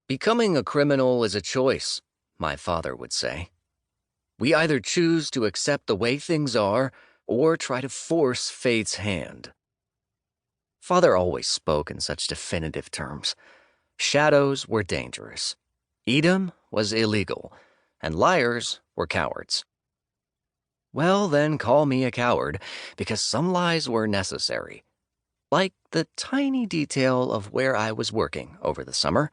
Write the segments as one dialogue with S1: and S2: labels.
S1: Becoming a criminal is a choice, my father would say. We either choose to accept the way things are or try to force fate's hand. Father always spoke in such definitive terms. Shadows were dangerous. Edom was illegal, and liars were cowards. Well, then call me a coward, because some lies were necessary. Like the tiny detail of where I was working over the summer.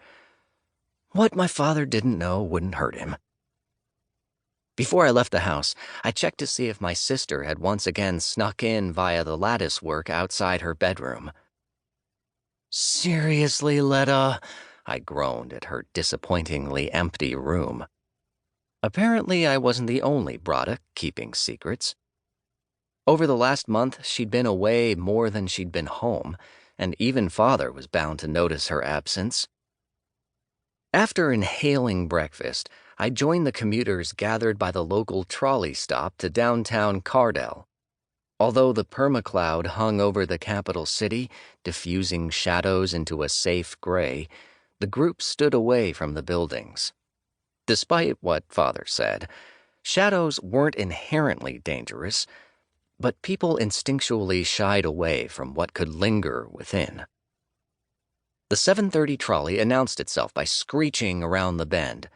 S1: What my father didn't know wouldn't hurt him. Before I left the house, I checked to see if my sister had once again snuck in via the lattice work outside her bedroom. "Seriously, Letta?" I groaned at her disappointingly empty room. Apparently, I wasn't the only Broduck keeping secrets. Over the last month, she'd been away more than she'd been home, and even Father was bound to notice her absence. After inhaling breakfast, I joined the commuters gathered by the local trolley stop to downtown Cardell. Although the permacloud hung over the capital city, diffusing shadows into a safe gray, the group stood away from the buildings. Despite what Father said, shadows weren't inherently dangerous, but people instinctually shied away from what could linger within. The 7:30 trolley announced itself by screeching around the bend.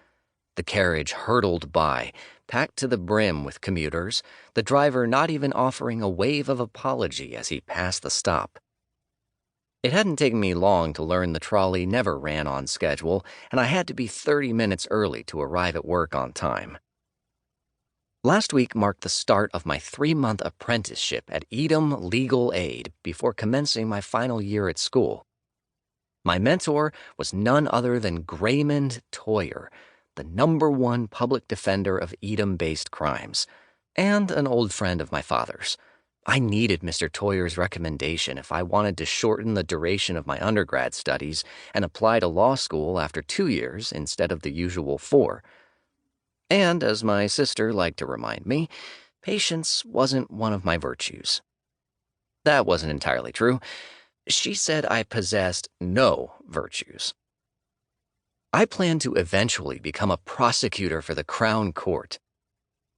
S1: The carriage hurtled by, packed to the brim with commuters, the driver not even offering a wave of apology as he passed the stop. It hadn't taken me long to learn the trolley never ran on schedule, and I had to be 30 minutes early to arrive at work on time. Last week marked the start of my 3-month apprenticeship at Edom Legal Aid before commencing my final year at school. My mentor was none other than Raymond Toyer, the #1 public defender of Edom-based crimes, and an old friend of my father's. I needed Mr. Toyer's recommendation if I wanted to shorten the duration of my undergrad studies and apply to law school after 2 years instead of the usual 4. And, as my sister liked to remind me, patience wasn't one of my virtues. That wasn't entirely true. She said I possessed no virtues. I planned to eventually become a prosecutor for the Crown Court.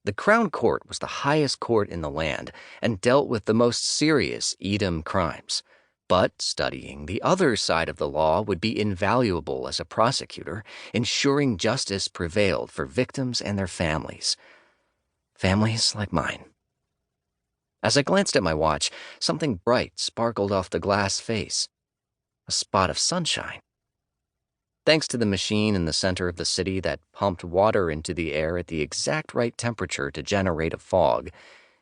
S1: The Crown Court was the highest court in the land and dealt with the most serious Edom crimes. But studying the other side of the law would be invaluable as a prosecutor, ensuring justice prevailed for victims and their families. Families like mine. As I glanced at my watch, something bright sparkled off the glass face. A spot of sunshine. Thanks to the machine in the center of the city that pumped water into the air at the exact right temperature to generate a fog,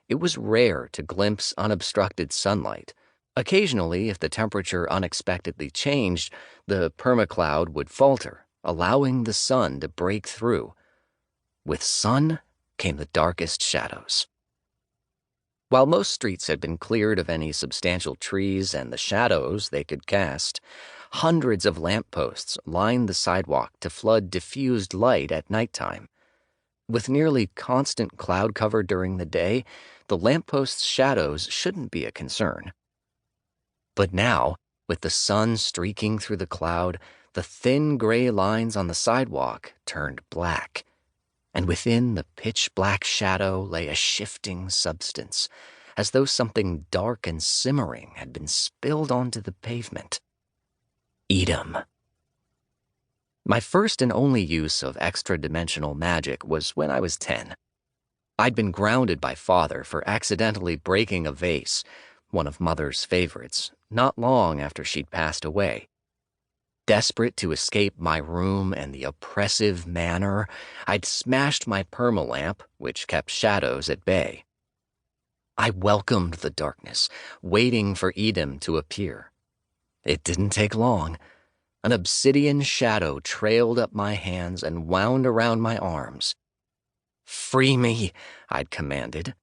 S1: it was rare to glimpse unobstructed sunlight. Occasionally, if the temperature unexpectedly changed, the permacloud would falter, allowing the sun to break through. With sun came the darkest shadows. While most streets had been cleared of any substantial trees and the shadows they could cast, hundreds of lampposts lined the sidewalk to flood diffused light at nighttime. With nearly constant cloud cover during the day, the lampposts' shadows shouldn't be a concern. But now, with the sun streaking through the cloud, the thin gray lines on the sidewalk turned black. And within the pitch-black shadow lay a shifting substance, as though something dark and simmering had been spilled onto the pavement. Edom. My first and only use of extradimensional magic was when I was 10. I'd been grounded by Father for accidentally breaking a vase, one of Mother's favorites, not long after she'd passed away. Desperate to escape my room and the oppressive manor, I'd smashed my permalamp, which kept shadows at bay. I welcomed the darkness, waiting for Edom to appear. It didn't take long. An obsidian shadow trailed up my hands and wound around my arms. "Free me," I'd commanded.